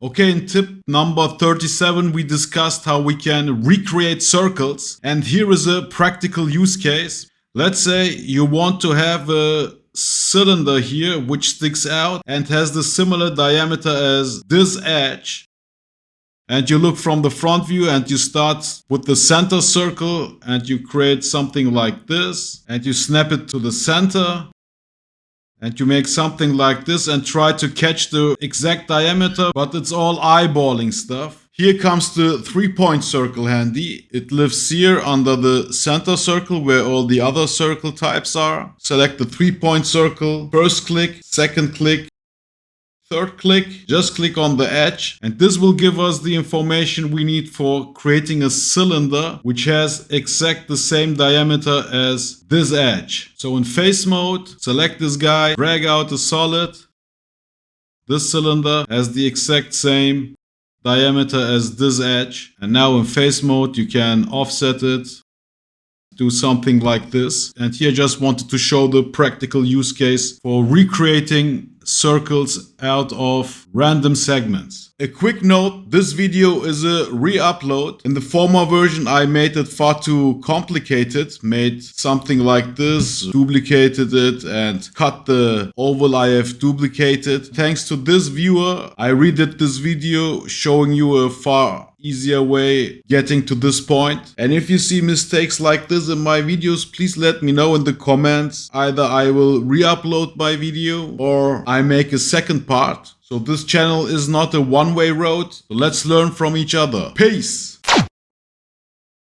Okay, in tip number 37, we discussed how we can recreate circles. And here is a practical use case. Let's say you want to have a cylinder here which sticks out and has the similar diameter as this edge. And you look from the front view and you start with the center circle and you create something like this. And you snap it to the center. And you make something like this and try to catch the exact diameter, but it's all eyeballing stuff. Here comes the 3-point circle handy. It lives here under the center circle where all the other circle types are. Select the 3-point circle, first click, second click, third click, just click on the edge, and this will give us the information we need for creating a cylinder which has exact the same diameter as this edge. So in face mode, select this guy, drag out the solid. This cylinder has the exact same diameter as this edge. And now in face mode, you can offset it, do something like this. And here I just wanted to show the practical use case for recreating circles out of random segments. A quick note, this video is a re-upload. In the former version I made it far too complicated, made something like this, duplicated it and cut the oval I have duplicated. Thanks to this viewer, I redid this video showing you a far easier way getting to this point. And if you see mistakes like this in my videos, please let me know in the comments. Either I will re-upload my video or I make a second part. So this channel is not a one-way road. So let's learn from each other. Peace!